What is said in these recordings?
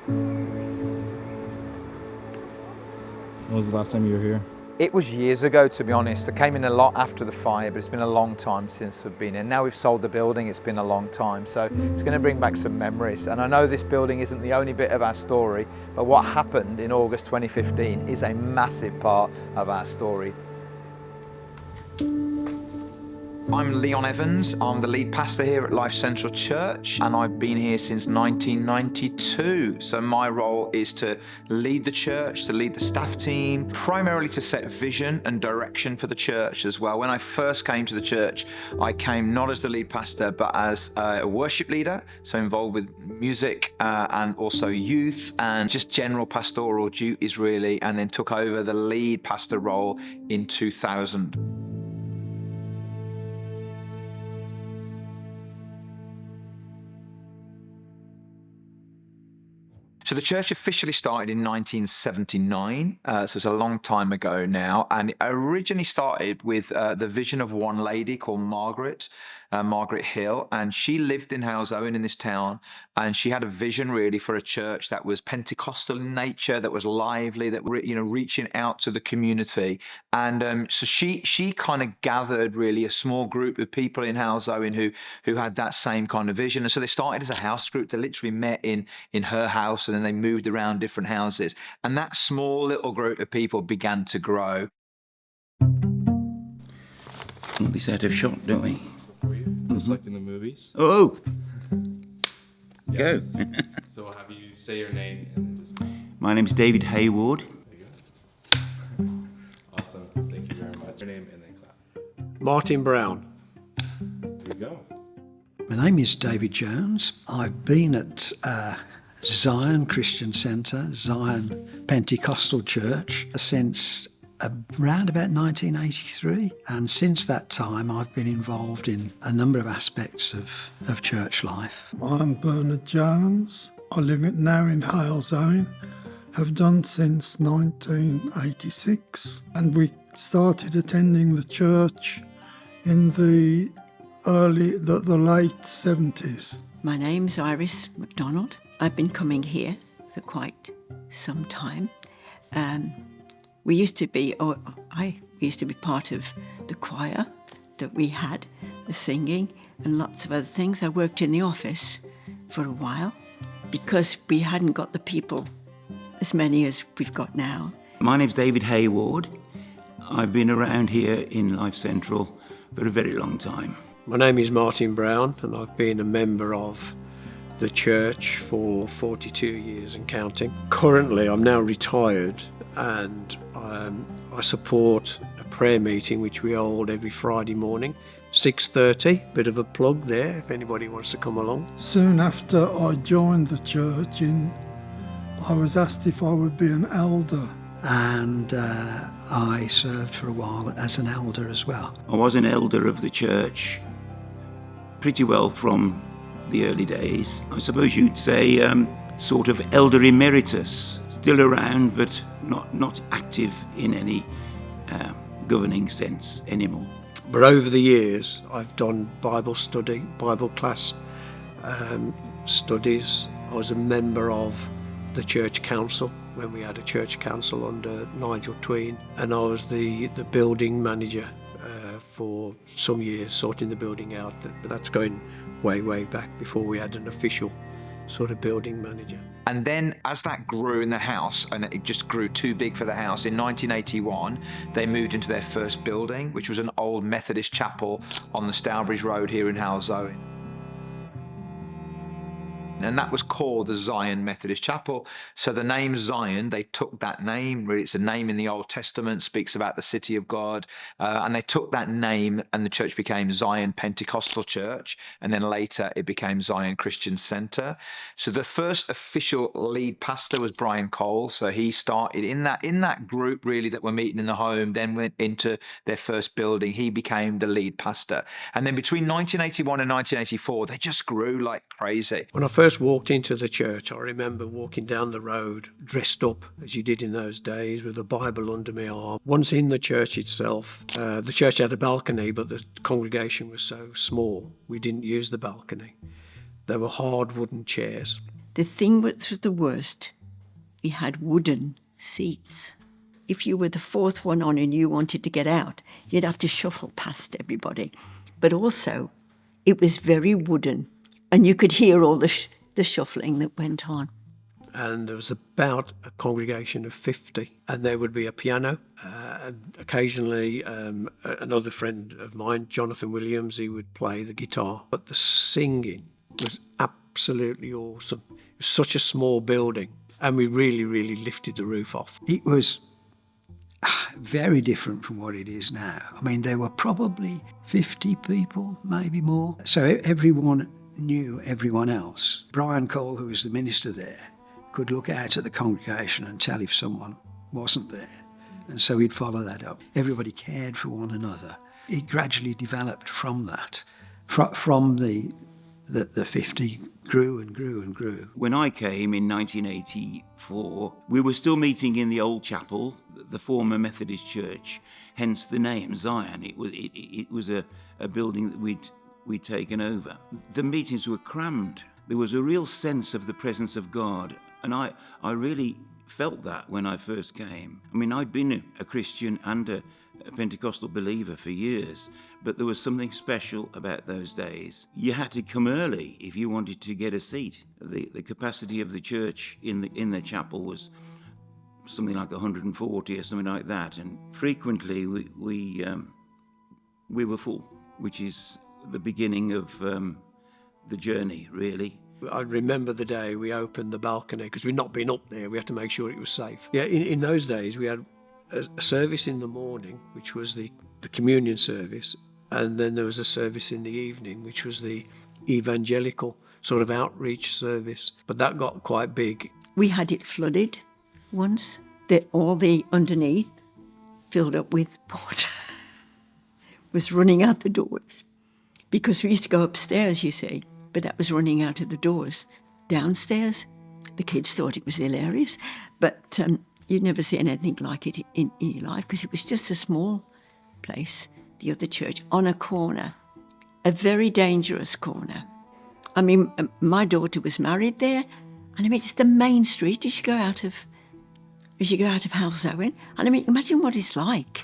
When was the last time you were here? It was years ago, to be honest. I came in a lot after the fire, but it's been a long time since we've been in. Now we've sold the building, it's been a long time. So it's going to bring back some memories. And I know this building isn't the only bit of our story, but what happened in August 2015 is a massive part of our story. I'm Leon Evans. I'm the lead pastor here at Lifecentral Church, and I've been here since 1992. So my role is to lead the church, to lead the staff team, primarily to set vision and direction for the church as well. When I first came to the church, I came not as the lead pastor, but as a worship leader, so involved with music and also youth and just general pastoral duties really, and then took over the lead pastor role in 2000. So the church officially started in 1979, so it's a long time ago now, and it originally started with the vision of one lady called Margaret Hill, and she lived in Halesowen in this town, and she had a vision really for a church that was Pentecostal in nature, that was lively, that were reaching out to the community, and so she kind of gathered really a small group of people in Halesowen who had that same kind of vision, and so they started as a house group. They literally met in her house, and then they moved around different houses, and that small little group of people began to grow. We set a shot, don't we? For you, just like in the movies. Oh! Yes. Go. So we'll have you say your name and then just... My name's David Hayward. There you go. Awesome. Thank you very much. Your name and then clap. Martin Brown. Here we go. My name is David Jones. I've been at Zion Christian Centre, Zion Pentecostal Church, since around about 1983. And since that time, I've been involved in a number of aspects of church life. I'm Bernard Jones. I live now in Halesowen. Have done since 1986. And we started attending the church in the late 70s. My name's Iris MacDonald. I've been coming here for quite some time. I used to be part of the choir that we had, the singing and lots of other things. I worked in the office for a while because we hadn't got the people, as many as we've got now. My name's David Hayward. I've been around here in Life Central for a very long time. My name is Martin Brown, and I've been a member of the church for 42 years and counting. Currently, I'm now retired, and I support a prayer meeting which we hold every Friday morning, 6:30. Bit of a plug there if anybody wants to come along. Soon after I joined the church, I was asked if I would be an elder. And I served for a while as an elder as well. I was an elder of the church pretty well from the early days. I suppose you'd say sort of elder emeritus, still around but not active in any governing sense anymore. But over the years, I've done Bible study, Bible class studies. I was a member of the church council when we had a church council under Nigel Tween, and I was the building manager for some years, sorting the building out. But that's going way back before we had an official sort of building manager. And then as that grew in the house, and it just grew too big for the house, in 1981, they moved into their first building, which was an old Methodist chapel on the Stourbridge Road here in Halesowen. And that was called the Zion Methodist Chapel. So the name Zion, they took that name, really it's a name in the Old Testament, speaks about the city of God, and they took that name and the church became Zion Pentecostal Church, and then later it became Zion Christian Centre. So the first official lead pastor was Brian Cole, so he started in that group really that were meeting in the home, then went into their first building. He became the lead pastor. And then between 1981 and 1984, they just grew like crazy. When I first walked into the church, I remember walking down the road dressed up as you did in those days with a Bible under my arm. Once in the church itself, the church had a balcony, but the congregation was so small we didn't use the balcony. There were hard wooden chairs. The thing which was the worst, we had wooden seats. If you were the fourth one on and you wanted to get out, you'd have to shuffle past everybody. But also, it was very wooden, and you could hear all the shuffling that went on. And there was about a congregation of 50, and there would be a piano, and occasionally another friend of mine, Jonathan Williams, he would play the guitar. But the singing was absolutely awesome. It was such a small building, and we really, really lifted the roof off. It was very different from what it is now. I mean, there were probably 50 people, maybe more. So everyone knew everyone else. Brian Cole, who was the minister there, could look out at the congregation and tell if someone wasn't there. And so he'd follow that up. Everybody cared for one another. It gradually developed from that. From the 50 grew and grew and grew. When I came in 1984, we were still meeting in the old chapel, the former Methodist church, hence the name Zion. It was a building that we'd taken over. The meetings were crammed. There was a real sense of the presence of God, and I really felt that when I first came. I mean, I'd been a Christian and a Pentecostal believer for years, but there was something special about those days. You had to come early if you wanted to get a seat. The capacity of the church in the chapel was something like 140 or something like that, and frequently we were full, which is the beginning of the journey, really. I remember the day we opened the balcony, because we'd not been up there. We had to make sure it was safe. Yeah, in those days we had a service in the morning, which was the communion service, and then there was a service in the evening, which was the evangelical sort of outreach service. But that got quite big. We had it flooded once, all the underneath filled up with water, was running out the doors. Because we used to go upstairs, you see, but that was running out of the doors. Downstairs, the kids thought it was hilarious, but you'd never seen anything like it in your life, because it was just a small place, the other church, on a corner, a very dangerous corner. I mean, my daughter was married there, and I mean, it's the main street as you go out of Halzowen. And I mean, imagine what it's like,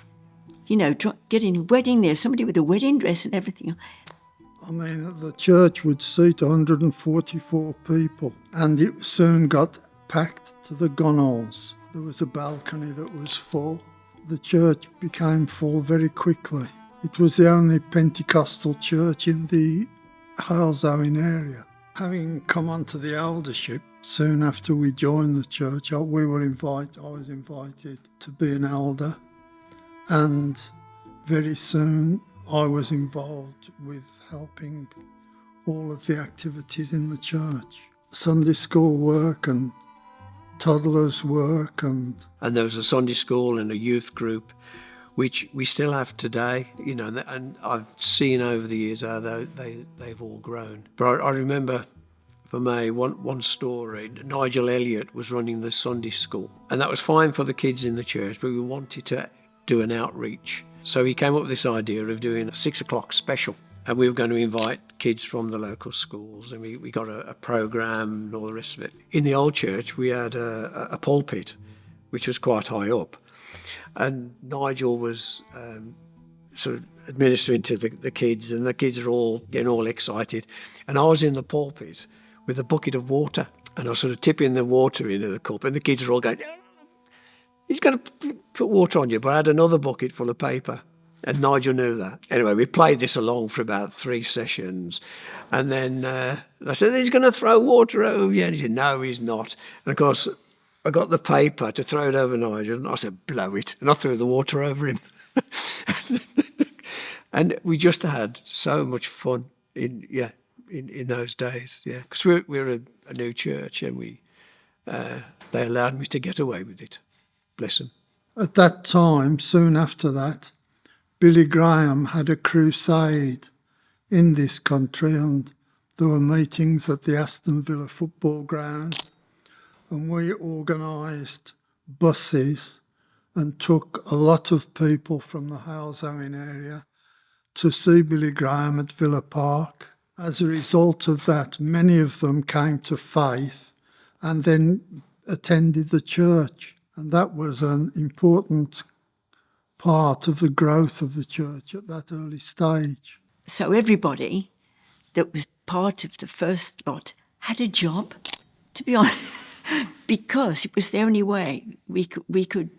you know, getting a wedding there, somebody with a wedding dress and everything. I mean, the church would seat 144 people, and it soon got packed to the gunwales. There was a balcony that was full. The church became full very quickly. It was the only Pentecostal church in the Halzowen area. Having come onto the eldership, soon after we joined the church, I was invited to be an elder, and very soon I was involved with helping all of the activities in the church. Sunday school work and toddlers work. And there was a Sunday school and a youth group, which we still have today, you know, and I've seen over the years how they've all grown. But I remember, for me, one story, Nigel Elliott was running the Sunday school, and that was fine for the kids in the church, but we wanted to do an outreach. So he came up with this idea of doing a 6 o'clock special, and we were going to invite kids from the local schools, and we got a programme and all the rest of it. In the old church, we had a pulpit, which was quite high up, and Nigel was sort of administering to the kids, and the kids are all getting all excited, and I was in the pulpit with a bucket of water, and I was sort of tipping the water into the cup, and the kids are all going, "He's going to put water on you," but I had another bucket full of paper, and Nigel knew that. Anyway, we played this along for about 3 sessions, and then I said, "He's going to throw water over you," and he said, "No, he's not." And of course, I got the paper to throw it over Nigel, and I said, "Blow it," and I threw the water over him. And we just had so much fun in those days, because we're a new church, and they allowed me to get away with it. Bless them. at that time, soon after that, Billy Graham had a crusade in this country, and there were meetings at the Aston Villa football ground, and we organised buses and took a lot of people from the Halzowen area to see Billy Graham at Villa Park. As a result of that, many of them came to faith and then attended the church. And that was an important part of the growth of the church at that early stage. So everybody that was part of the first lot had a job, to be honest, because it was the only way we could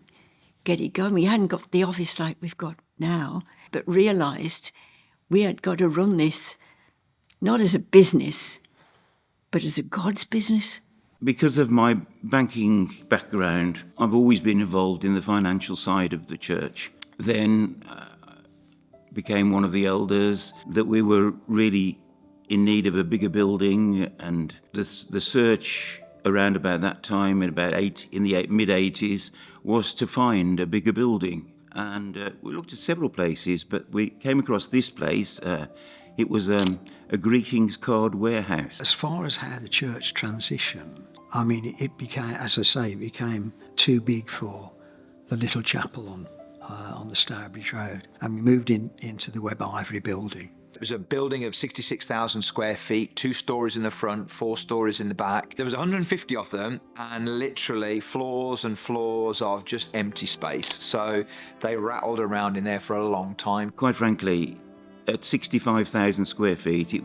get it going. We hadn't got the office like we've got now, but realised we had got to run this not as a business, but as a God's business. Because of my banking background, I've always been involved in the financial side of the church. Then became one of the elders, that we were really in need of a bigger building, and the search around about that time, in the mid-80s, was to find a bigger building. And we looked at several places, but we came across this place. It was a greetings card warehouse. As far as how the church transitioned, I mean, it became, as I say, it became too big for the little chapel on the Stourbridge Road, and we moved into the Webb Ivory building. It was a building of 66,000 square feet, 2 stories in the front, 4 stories in the back. There was 150 of them, and literally floors and floors of just empty space. So they rattled around in there for a long time. Quite frankly, at 65,000 square feet, it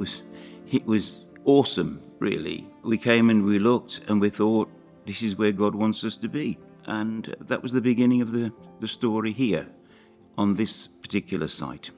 was awesome, really. We came and we looked and we thought, this is where God wants us to be. And that was the beginning of the story here on this particular site.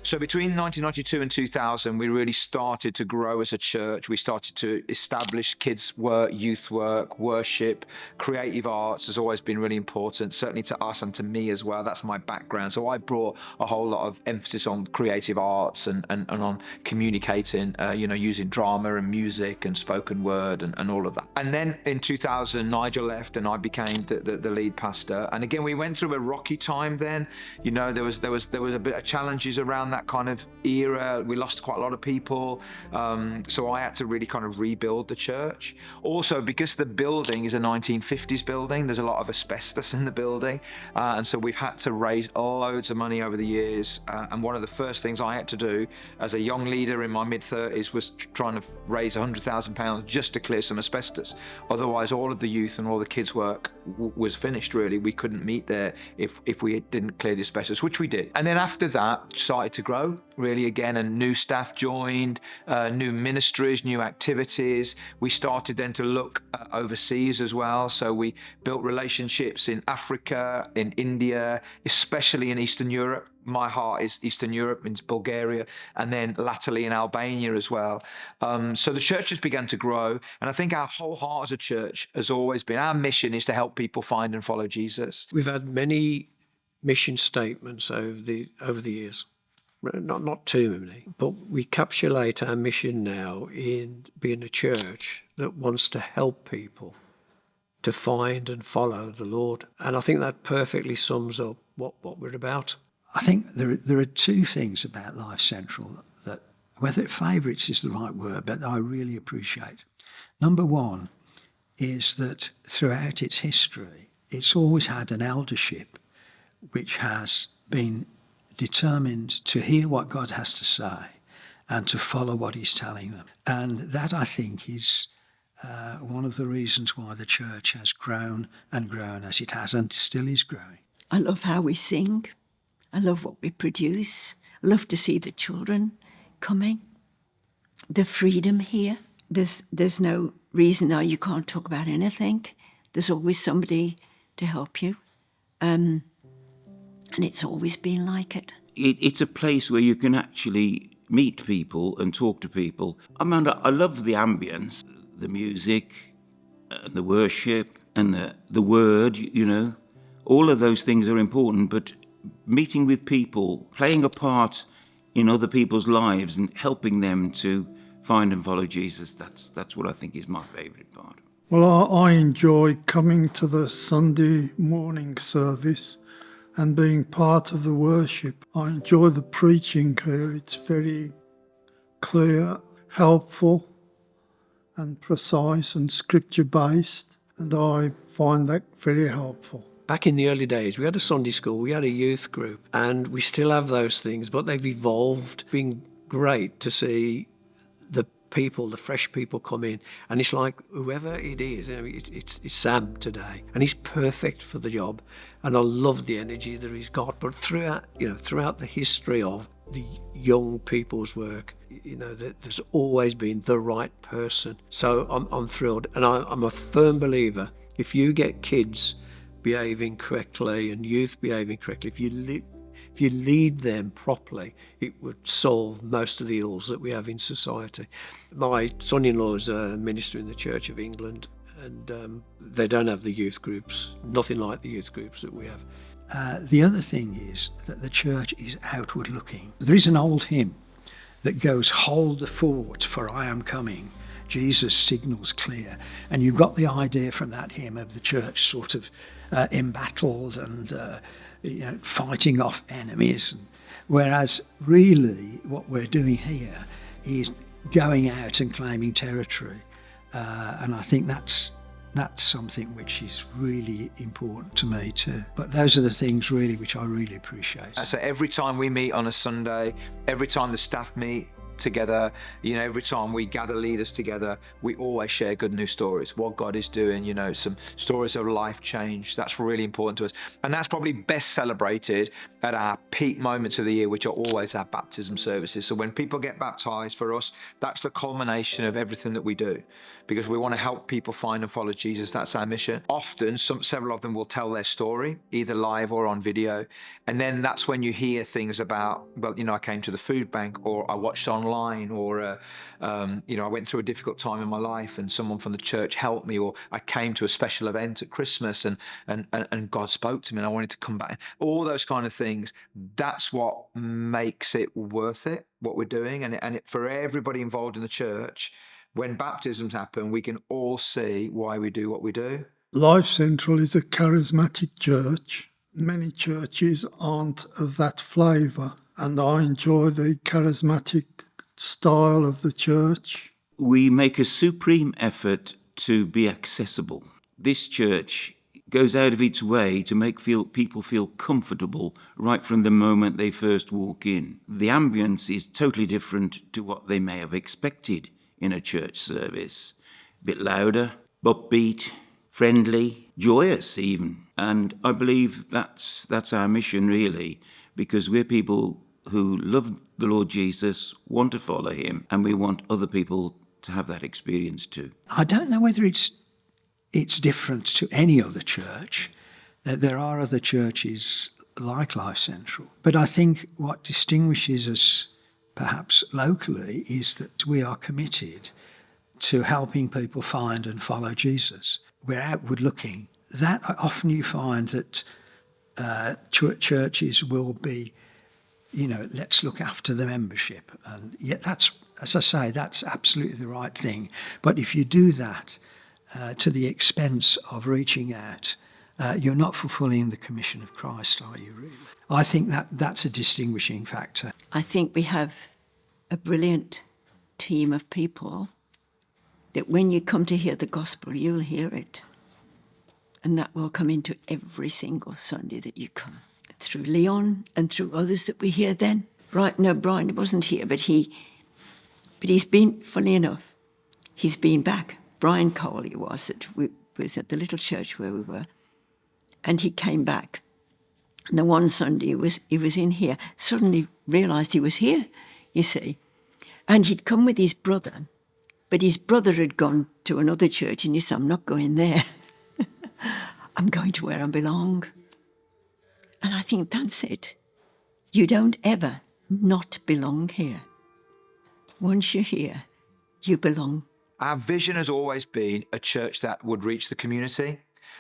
So between 1992 and 2000, we really started to grow as a church. We started to establish kids' work, youth work, worship, creative arts has always been really important, certainly to us and to me as well. That's my background. So I brought a whole lot of emphasis on creative arts and on communicating, using drama and music and spoken word and all of that. And then in 2000, Nigel left and I became the lead pastor. And again, we went through a rocky time then. You know, there was a bit of challenges around that kind of era. We lost quite a lot of people. So I had to really kind of rebuild the church. Also, because the building is a 1950s building, there's a lot of asbestos in the building. And so we've had to raise loads of money over the years. And one of the first things I had to do as a young leader in my mid-30s was trying to raise £100,000 just to clear some asbestos. Otherwise, all of the youth and all the kids' work was finished, really. We couldn't meet there if we didn't clear the asbestos, which we did. And then after that, started to grow, really, again, and new staff joined, new ministries, new activities. We started then to look overseas as well. So we built relationships in Africa, in India, especially in Eastern Europe. My heart is Eastern Europe, means Bulgaria, and then latterly in Albania as well. So the church has begun to grow, and I think our whole heart as a church has always been, our mission is to help people find and follow Jesus. We've had many mission statements over the years. Not too many, but we encapsulate our mission now in being a church that wants to help people to find and follow the Lord. And I think that perfectly sums up what we're about. I think there are two things about Life Central that, whether favourites is the right word, but I really appreciate. Number one is that throughout its history, it's always had an eldership which has been determined to hear what God has to say and to follow what he's telling them. And that, I think, is one of the reasons why the church has grown and grown as it has and still is growing. I love how we sing. I love what we produce. I love to see the children coming. The freedom here. there's no reason now you can't talk about anything. There's always somebody to help you. And it's always been like it. It's a place where you can actually meet people and talk to people. I love the ambience, the music, and the worship, and the word, you know. All of those things are important, but meeting with people, playing a part in other people's lives and helping them to find and follow Jesus, that's what I think is my favourite part. Well, I enjoy coming to the Sunday morning service and being part of the worship. I enjoy the preaching here. It's very clear, helpful and precise and scripture-based, and I find that very helpful. Back in the early days, we had a Sunday school, we had a youth group, and we still have those things, but they've evolved. It's been great to see the people, the fresh people come in, and it's like whoever it is, I mean, it's Sam today, and he's perfect for the job, and I love the energy that he's got. But throughout the history of the young people's work, there's always been the right person. So I'm thrilled, and I'm a firm believer. If you get kids behaving correctly and youth behaving correctly, if you lead them properly, it would solve most of the ills that we have in society. My son-in-law is a minister in the Church of England, and they don't have the youth groups, nothing like the youth groups that we have. The other thing is that the church is outward looking. There is an old hymn that goes, "Hold the fort, for I am coming. Jesus signals clear." And you've got the idea from that hymn of the church sort of embattled and fighting off enemies. Whereas really what we're doing here is going out and claiming territory. And I think that's something which is really important to me too. But those are the things really which I really appreciate. So every time we meet on a Sunday, every time the staff meet together, every time we gather leaders together, we always share good news stories, what God is doing, some stories of life change. That's really important to us. And that's probably best celebrated at our peak moments of the year, which are always our baptism services. So when people get baptized, for us, that's the culmination of everything that we do, because we want to help people find and follow Jesus. That's our mission. Often, several of them will tell their story, either live or on video. And then that's when you hear things about, I came to the food bank, or I watched online, or, I went through a difficult time in my life and someone from the church helped me, or I came to a special event at Christmas and God spoke to me and I wanted to come back. All those kind of things. That's what makes it worth it, what we're doing. And for everybody involved in the church, when baptisms happen, we can all see why we do what we do. Life Central is a charismatic church. Many churches aren't of that flavour, and I enjoy the charismatic style of the church. We make a supreme effort to be accessible. This church goes out of its way to make people feel comfortable right from the moment they first walk in. The ambience is totally different to what they may have expected in a church service. A bit louder, upbeat, friendly, joyous even. And I believe that's our mission really, because we're people who love the Lord Jesus, want to follow him, and we want other people to have that experience too. I don't know whether it's different to any other church. There are other churches like Life Central. But I think what distinguishes us perhaps locally is that we are committed to helping people find and follow Jesus. We're outward looking. That often you find that churches will be, let's look after the membership. And yet that's, as I say, that's absolutely the right thing. But if you do that to the expense of reaching out, you're not fulfilling the commission of Christ, are you really? I think that's a distinguishing factor. I think we have a brilliant team of people that when you come to hear the gospel, you'll hear it. And that will come into every single Sunday that you come. Through Leon and through others that we hear then. Brian wasn't here, but he's been, funny enough, he's been back. Brian Cole he was at the little church where we were. And he came back. And the one Sunday he was in here, suddenly realised he was here, you see. And he'd come with his brother, But his brother had gone to another church and he said, I'm not going there. I'm going to where I belong. And I think that's it. You don't ever not belong here. Once you're here, you belong. Our vision has always been a church that would reach the community.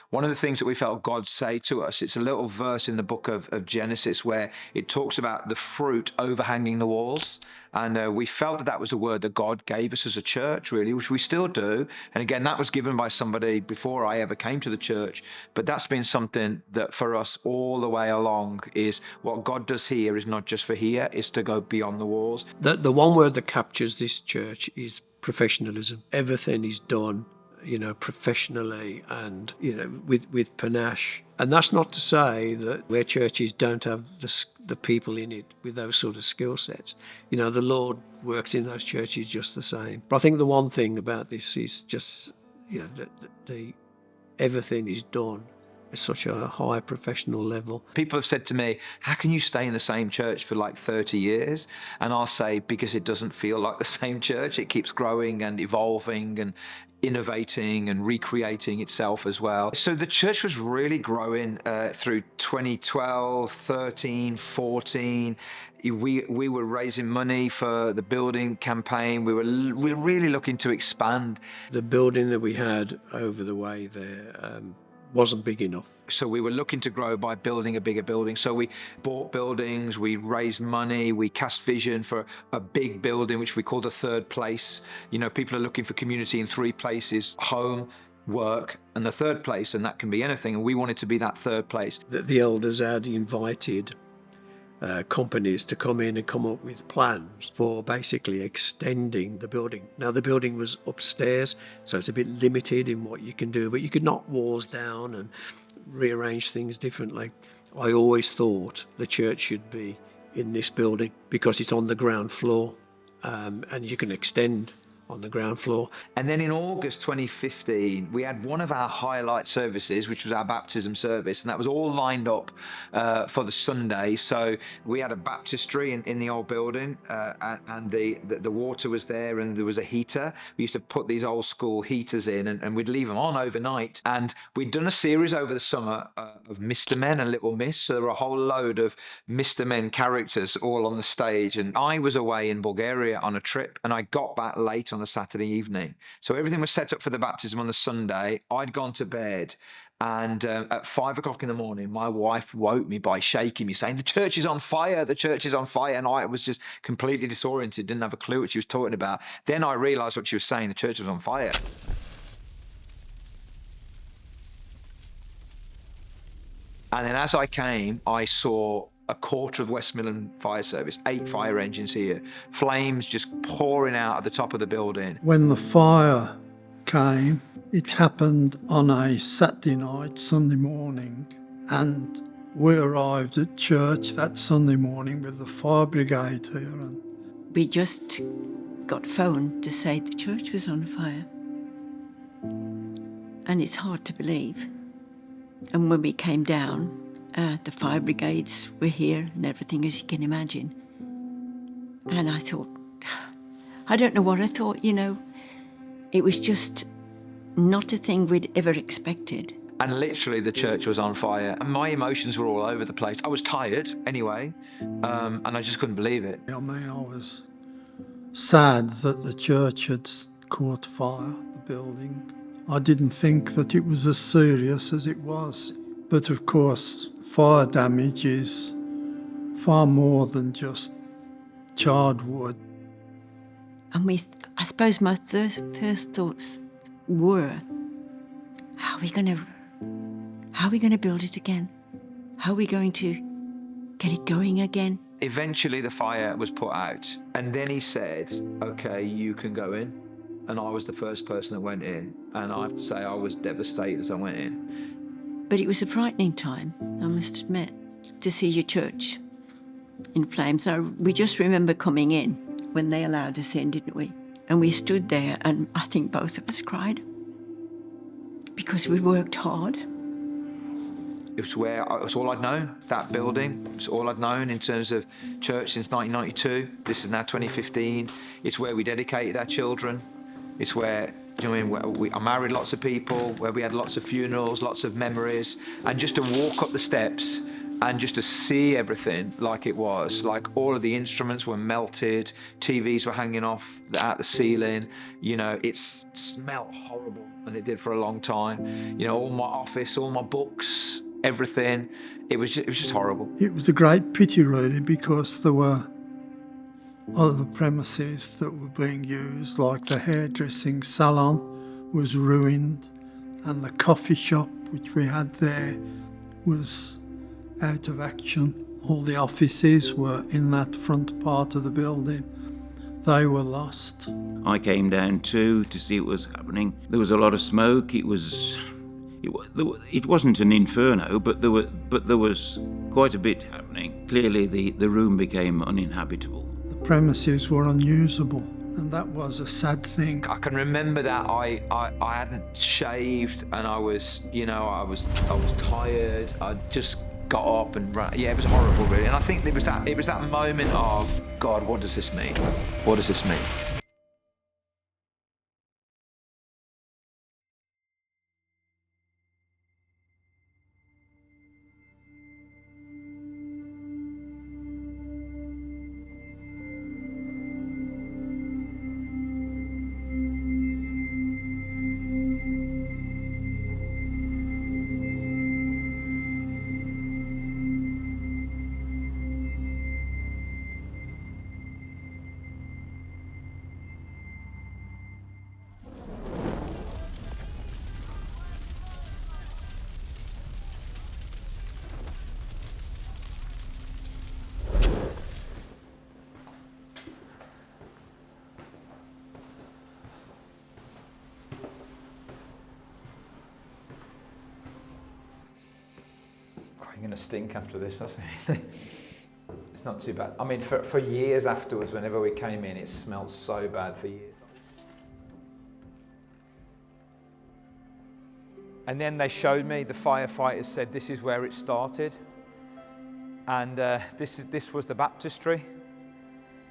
One of the things that we felt God say to us, it's a little verse in the book of Genesis where it talks about the fruit overhanging the walls. And we felt that that was a word that God gave us as a church, really, which we still do. And again, that was given by somebody before I ever came to the church. But that's been something that for us all the way along is what God does here is not just for here, it's to go beyond the walls. The one word that captures this church is professionalism. Everything is done, professionally and, with panache. And that's not to say that where churches don't have the people in it with those sort of skill sets. The Lord works in those churches just the same. But I think the one thing about this is just, that everything is done at such a high professional level. People have said to me, how can you stay in the same church for like 30 years? And I'll say, because it doesn't feel like the same church. It keeps growing and evolving and innovating and recreating itself as well. So the church was really growing through 2012, 13, 14. We were raising money for the building campaign. We were really looking to expand. The building that we had over the way there wasn't big enough. So we were looking to grow by building a bigger building. So we bought buildings, we raised money, we cast vision for a big building, which we call the third place. People are looking for community in three places: home, work, and the third place, and that can be anything. And we wanted to be that third place. The elders had invited companies to come in and come up with plans for basically extending the building. Now the building was upstairs, so it's a bit limited in what you can do, but you could knock walls down and rearrange things differently. I always thought the church should be in this building because it's on the ground floor, and you can extend on the ground floor. And then in August 2015, we had one of our highlight services, which was our baptism service, and that was all lined up for the Sunday. So we had a baptistry in the old building, and the water was there, and there was a heater. We used to put these old school heaters in, and we'd leave them on overnight. And we'd done a series over the summer of Mr. Men and Little Miss. So there were a whole load of Mr. Men characters all on the stage. And I was away in Bulgaria on a trip, and I got back late on the Saturday evening. So everything was set up for the baptism on the Sunday. I'd gone to bed, and at 5 o'clock in the morning, my wife woke me by shaking me, saying, the church is on fire, the church is on fire. And I was just completely disoriented, didn't have a clue what she was talking about. Then I realized what she was saying, the church was on fire. And then as I came, I saw a quarter of West Midland Fire Service, 8 fire engines here, flames just pouring out of the top of the building. When the fire came, it happened on a Saturday night, Sunday morning, and we arrived at church that Sunday morning with the fire brigade here. And We just got phoned to say the church was on fire. And it's hard to believe. And when we came down, the fire brigades were here and everything, as you can imagine. And I thought, I don't know what I thought, It was just not a thing we'd ever expected. And literally the church was on fire. And my emotions were all over the place. I was tired anyway, and I just couldn't believe it. I was sad that the church had caught fire, the building. I didn't think that it was as serious as it was. But of course, fire damage is far more than just charred wood. And I suppose my first thoughts were, how are we going to build it again? How are we going to get it going again? Eventually the fire was put out, and then he said, okay, you can go in. And I was the first person that went in, and I have to say I was devastated as I went in. But it was a frightening time, I must admit, to see your church in flames. We just remember coming in when they allowed us in, didn't we? And we stood there, and I think both of us cried because we worked hard. It was all I'd known, that building. It's all I'd known in terms of church since 1992. This is now 2015. It's where we dedicated our children. It's where, do you know what I mean, where I married lots of people, where we had lots of funerals, lots of memories, and just to walk up the steps and just to see everything like it was, like all of the instruments were melted, TVs were hanging off out the ceiling, you know, it smelled horrible, and it did for a long time. You know, all my office, all my books, everything, it was just horrible. It was a great pity, really, because there were other premises that were being used, like the hairdressing salon was ruined, and the coffee shop which we had there was out of action. All the offices were in that front part of the building. They were lost. I came down too to see what was happening. There was a lot of smoke. It wasn't an inferno, but there was quite a bit happening. Clearly the room became uninhabitable. The premises were unusable, and that was a sad thing. I can remember that I hadn't shaved, and I was tired. I just got up and ran. Yeah, it was horrible, really. And I think it was that moment of, God, what does this mean? What does this mean? I'm going to stink after this, that's anything. It's not too bad. I mean, for years afterwards, whenever we came in, it smelled so bad for years. And then they showed me, the firefighters said this is where it started. And this was the baptistry.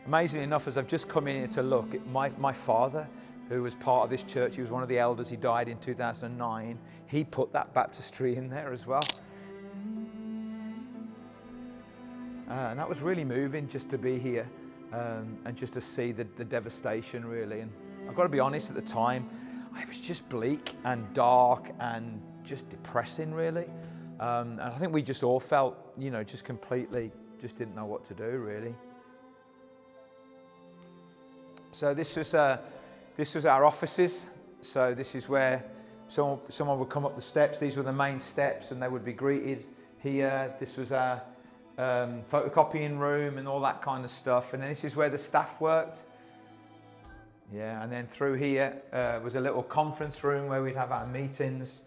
Amazingly enough, as I've just come in here to look, my father, who was part of this church, he was one of the elders, he died in 2009, he put that baptistry in there as well. And that was really moving, just to be here and just to see the devastation, really. And I've got to be honest, at the time, it was just bleak and dark and just depressing, really. And I think we just all felt, you know, just completely, just didn't know what to do, really. So this was our offices. So this is where someone would come up the steps. These were the main steps, and they would be greeted here. This was our photocopying room and all that kind of stuff. And then this is where the staff worked. Yeah, and then through here was a little conference room where we'd have our meetings,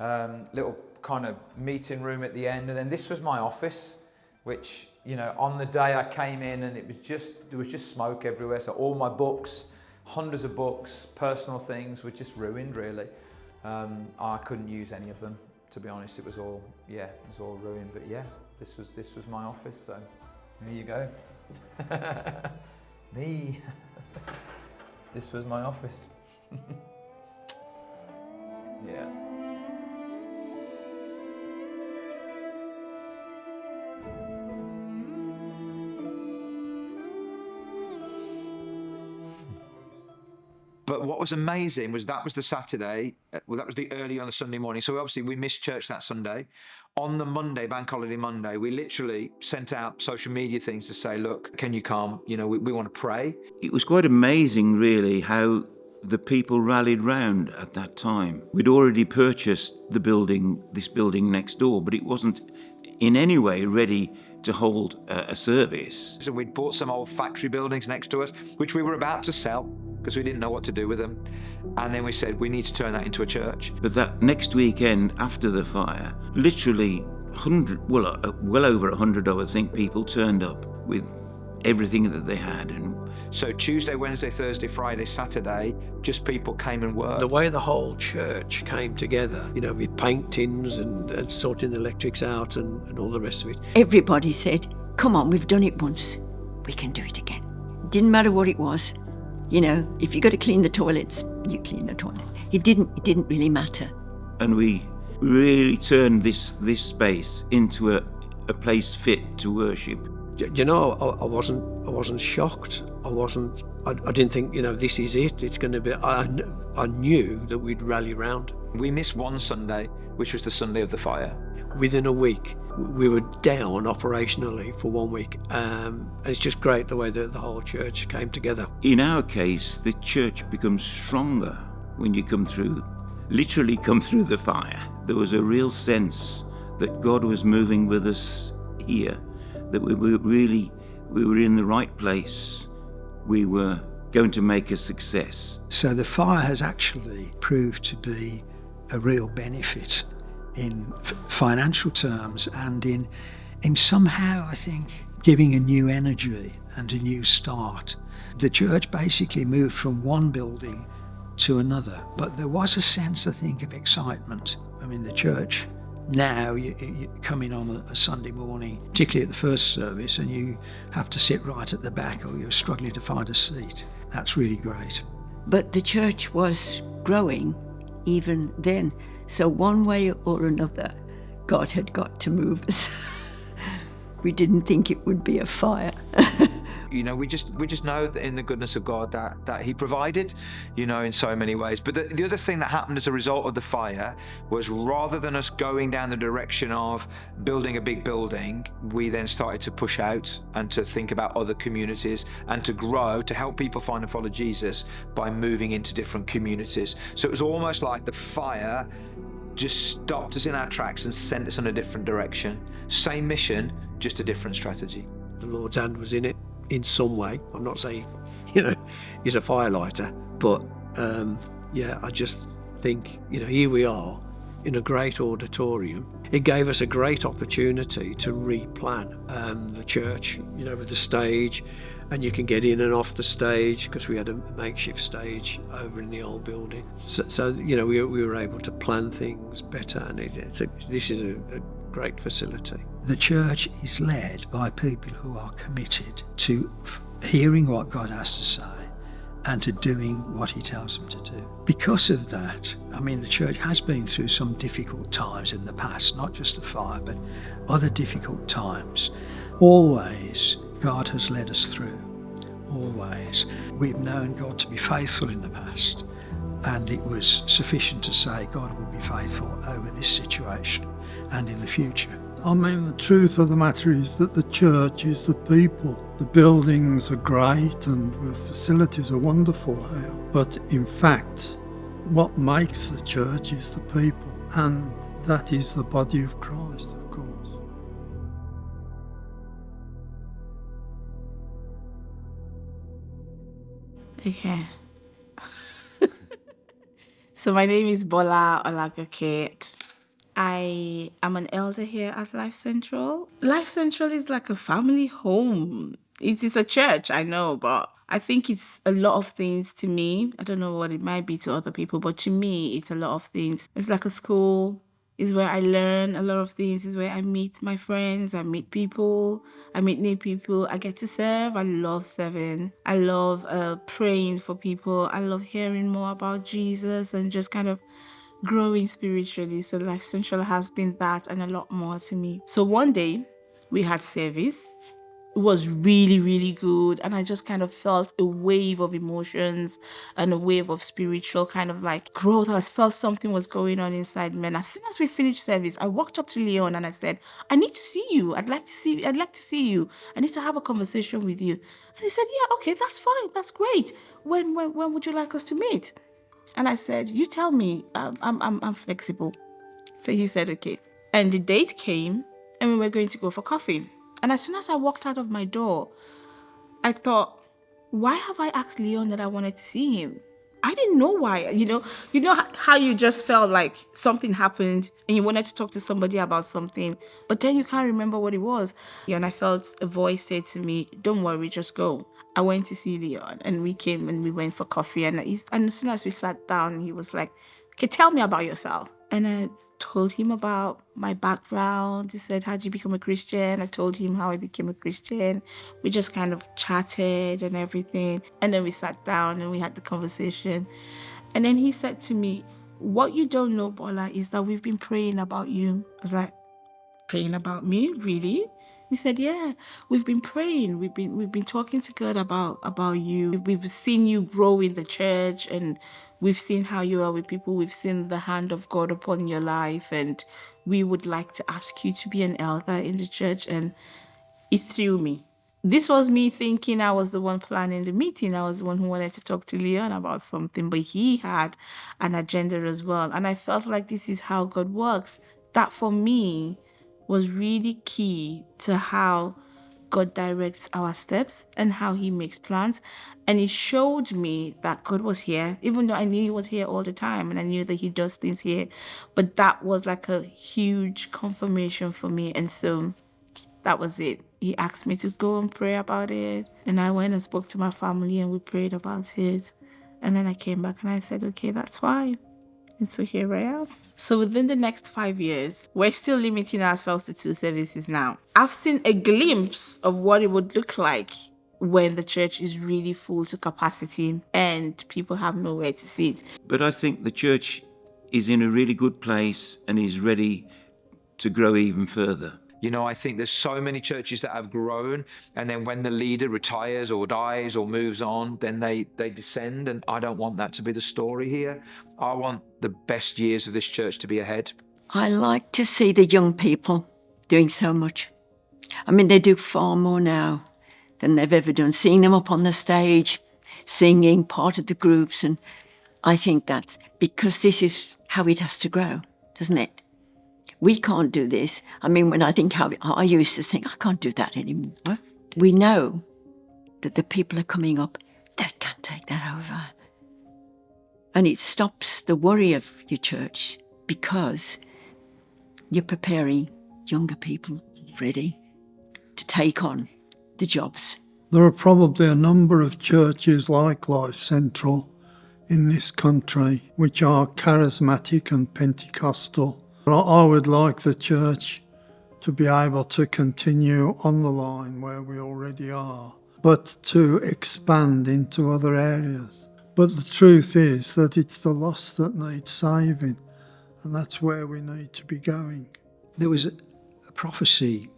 little kind of meeting room at the end. And then this was my office, which, you know, on the day I came in, and there was just smoke everywhere. So all my books, hundreds of books, personal things were just ruined, really. I couldn't use any of them, to be honest. It was all ruined. But yeah, this was my office. So there you go. Me. This was my office. Yeah. But what was amazing was that was the Saturday, well, that was the early on the Sunday morning. So obviously we missed church that Sunday. On the Monday, Bank Holiday Monday, we literally sent out social media things to say, look, can you come? You know, we want to pray. It was quite amazing, really, how the people rallied round at that time. We'd already purchased the building, this building next door, but it wasn't in any way ready to hold a service. So we'd bought some old factory buildings next to us, which we were about to sell because we didn't know what to do with them. And then we said, we need to turn that into a church. But that next weekend after the fire, literally well over 100, I would think, people turned up with everything that they had. And so Tuesday, Wednesday, Thursday, Friday, Saturday, just people came and worked. The way the whole church came together, you know, with paintings and sorting the electrics out and all the rest of it. Everybody said, come on, we've done it once, we can do it again. Didn't matter what it was, You know, if you got to clean the toilets, you clean the toilets. It didn't really matter. And we really turned this space into a place fit to worship. You know, I wasn't shocked. I didn't think, you know, this is it. It's going to be. I knew that we'd rally round. We missed one Sunday, which was the Sunday of the fire. Within a week, we were down operationally for 1 week. And it's just great the way that the whole church came together. In our case, the church becomes stronger when you literally come through the fire. There was a real sense that God was moving with us here, that we were in the right place. We were going to make a success. So the fire has actually proved to be a real benefit in financial terms and in somehow, I think, giving a new energy and a new start. The church basically moved from one building to another, but there was a sense, I think, of excitement. I mean, the church now, you come in on a Sunday morning, particularly at the first service, and you have to sit right at the back or you're struggling to find a seat. That's really great. But the church was growing even then. So one way or another, God had got to move us. We didn't think it would be a fire. You know, we just know that in the goodness of God that He provided, you know, in so many ways. But the other thing that happened as a result of the fire was, rather than us going down the direction of building a big building, we then started to push out and to think about other communities and to grow, to help people find and follow Jesus by moving into different communities. So it was almost like the fire just stopped us in our tracks and sent us in a different direction. Same mission, just a different strategy. The Lord's hand was in it in some way. I'm not saying, you know, He's a firelighter, but yeah, I just think, you know, here we are in a great auditorium. It gave us a great opportunity to replan the church, you know, with the stage, and you can get in and off the stage because we had a makeshift stage over in the old building. So you know, we were able to plan things better, and this is a great facility. The church is led by people who are committed to hearing what God has to say and to doing what He tells them to do. Because of that, I mean, the church has been through some difficult times in the past, not just the fire, but other difficult times. Always, God has led us through. Always. We've known God to be faithful in the past, and it was sufficient to say God will be faithful over this situation and in the future. I mean, the truth of the matter is that the church is the people. The buildings are great and the facilities are wonderful here. But in fact, what makes the church is the people. And that is the body of Christ, of course. Okay. So my name is Bola Olagakate. I am an elder here at Life Central. Life Central is like a family home. It is a church, I know, but I think it's a lot of things to me. I don't know what it might be to other people, but to me, it's a lot of things. It's like a school. It's where I learn a lot of things. It's where I meet my friends. I meet people. I meet new people. I get to serve. I love serving. I love praying for people. I love hearing more about Jesus and just kind of growing spiritually. So Life Central has been that and a lot more to me. So one day we had service. It was really, really good. And I just kind of felt a wave of emotions and a wave of spiritual kind of like growth. I felt something was going on inside me. And as soon as we finished service, I walked up to Leon and I said, I need to see you. I'd like to see you. I need to have a conversation with you. And he said, yeah, okay, that's fine. That's great. When would you like us to meet? And I said, you tell me, I'm flexible. So he said, okay. And the date came and we were going to go for coffee. And as soon as I walked out of my door, I thought, why have I asked Leon that I wanted to see him? I didn't know why. You know how you just felt like something happened and you wanted to talk to somebody about something, but then you can't remember what it was. And I felt a voice say to me, don't worry, just go. I went to see Leon and we came and we went for coffee. And as soon as we sat down, he was like, okay, tell me about yourself. And I told him about my background. He said, how'd you become a Christian? I told him how I became a Christian. We just kind of chatted and everything. And then we sat down and we had the conversation. And then he said to me, what you don't know, Bola, is that we've been praying about you. I was like, praying about me? Really? He said, yeah, we've been praying. We've been talking to God about you. We've seen you grow in the church, and we've seen how you are with people. We've seen the hand of God upon your life, and we would like to ask you to be an elder in the church. And it threw me. This was me thinking I was the one planning the meeting. I was the one who wanted to talk to Leon about something, but he had an agenda as well. And I felt like this is how God works. That for me was really key to how God directs our steps and how he makes plans. And it showed me that God was here, even though I knew he was here all the time and I knew that he does things here. But that was like a huge confirmation for me. And so that was it. He asked me to go and pray about it. And I went and spoke to my family and we prayed about it. And then I came back and I said, okay, that's fine. And so here I am. So within the next 5 years, we're still limiting ourselves to 2 services now. I've seen a glimpse of what it would look like when the church is really full to capacity and people have nowhere to sit. But I think the church is in a really good place and is ready to grow even further. You know, I think there's so many churches that have grown, and then when the leader retires or dies or moves on, then they descend, and I don't want that to be the story here. I want the best years of this church to be ahead. I like to see the young people doing so much. I mean, they do far more now than they've ever done. Seeing them up on the stage, singing, part of the groups, and I think that's because this is how it has to grow, doesn't it? We can't do this. I mean, when I think how I used to think, I can't do that anymore. We know that the people are coming up that can't take that over. And it stops the worry of your church because you're preparing younger people ready to take on the jobs. There are probably a number of churches like Life Central in this country which are charismatic and Pentecostal. I would like the church to be able to continue on the line where we already are, but to expand into other areas. But the truth is that it's the lost that needs saving, and that's where we need to be going. There was a prophecy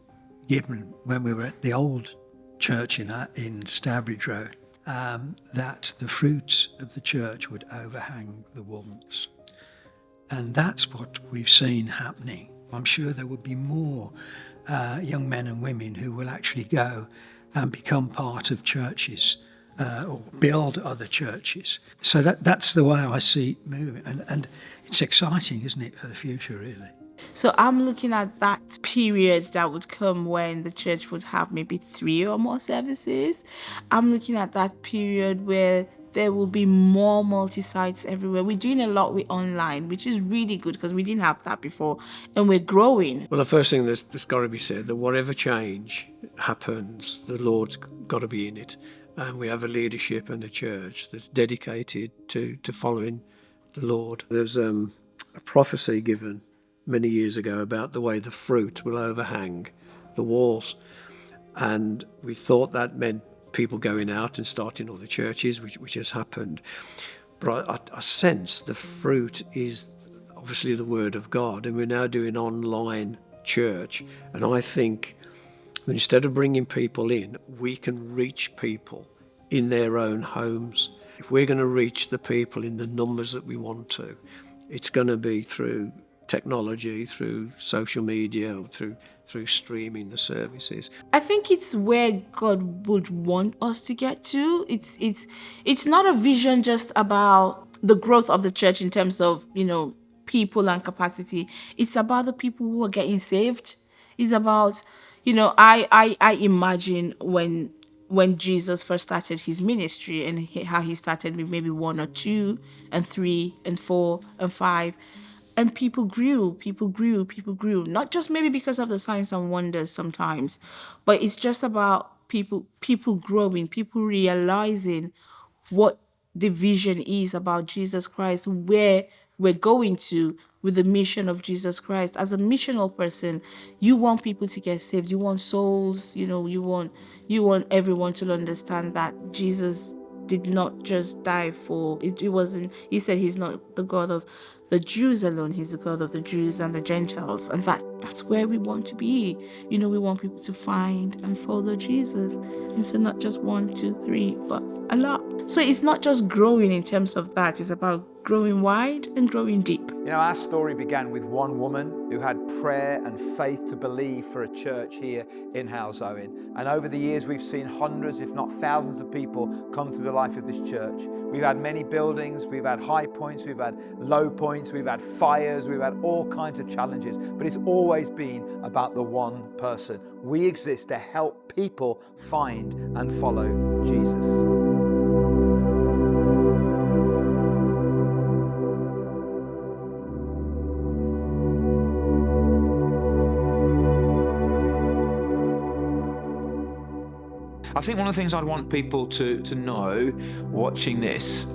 given when we were at the old church in Stourbridge Road, that the fruits of the church would overhang the walls. And that's what we've seen happening. I'm sure there will be more young men and women who will actually go and become part of churches or build other churches. So that's the way I see it moving. And it's exciting, isn't it, for the future, really? So I'm looking at that period that would come when the church would have maybe 3 or more services. I'm looking at that period where there will be more multi-sites everywhere. We're doing a lot with online, which is really good because we didn't have that before, and we're growing. Well, the first thing that's got to be said, that whatever change happens, the Lord's got to be in it. And we have a leadership and a church that's dedicated to following the Lord. There's a prophecy given many years ago about the way the fruit will overhang the walls. And we thought that meant people going out and starting other churches, which has happened. But I sense the fruit is obviously the Word of God, and we're now doing online church. And I think that instead of bringing people in, we can reach people in their own homes. If we're going to reach the people in the numbers that we want to, it's going to be through technology, through social media, or through streaming the services. I think it's where God would want us to get to. It's not a vision just about the growth of the church in terms of, people and capacity. It's about the people who are getting saved. It's about, I imagine when Jesus first started his ministry and how he started with maybe 1 or 2 and 3 and 4 and 5. And people grew. Not just maybe because of the signs and wonders sometimes, but it's just about people growing, people realizing what the vision is about Jesus Christ, where we're going to with the mission of Jesus Christ. As a missional person, you want people to get saved. You want souls, you want everyone to understand that Jesus did not just die for it. It wasn't, he said he's not the God of the Jews alone, he's the God of the Jews and the Gentiles. And that's where we want to be. We want people to find and follow Jesus. And so not just 1, 2, 3, but a lot. So it's not just growing in terms of that, it's about growing wide and growing deep. Our story began with one woman who had prayer and faith to believe for a church here in House Owen. And over the years, we've seen hundreds, if not thousands of people come through the life of this church. We've had many buildings, we've had high points, we've had low points, we've had fires, we've had all kinds of challenges, but it's always been about the one person. We exist to help people find and follow Jesus. I think one of the things I'd want people to know watching this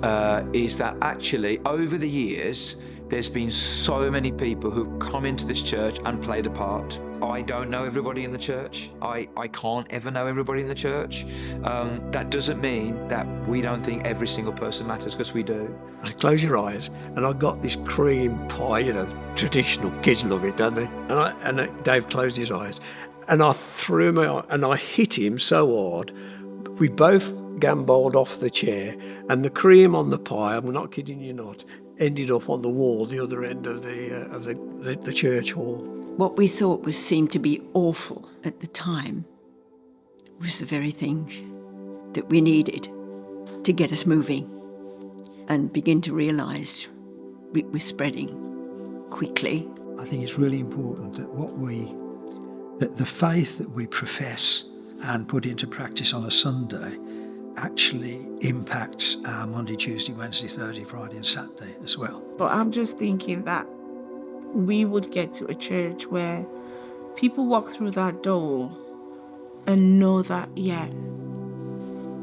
is that actually over the years there's been so many people who've come into this church and played a part. I don't know everybody in the church. I can't ever know everybody in the church. That doesn't mean that we don't think every single person matters, because we do. And close your eyes, and I got this cream pie, traditional kids love it, don't they? And Dave closed his eyes. And I threw and I hit him so hard, we both gamboled off the chair, and the cream on the pie, I'm not kidding you not, ended up on the wall, the other end of the church hall. What we thought seemed to be awful at the time was the very thing that we needed to get us moving and begin to realise we were spreading quickly. I think it's really important that the faith that we profess and put into practice on a Sunday actually impacts our Monday, Tuesday, Wednesday, Thursday, Friday and Saturday as well. But I'm just thinking that we would get to a church where people walk through that door and know that, yeah,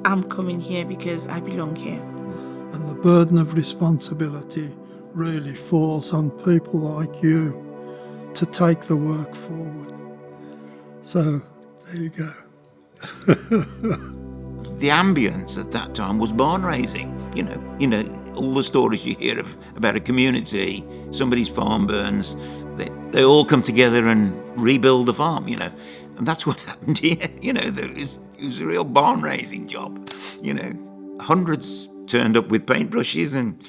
I'm coming here because I belong here. And the burden of responsibility really falls on people like you to take the work forward. So, there you go. The ambience at that time was barn raising. All the stories you hear about a community, somebody's farm burns, they all come together and rebuild the farm, and that's what happened here. It was a real barn raising job. Hundreds turned up with paintbrushes and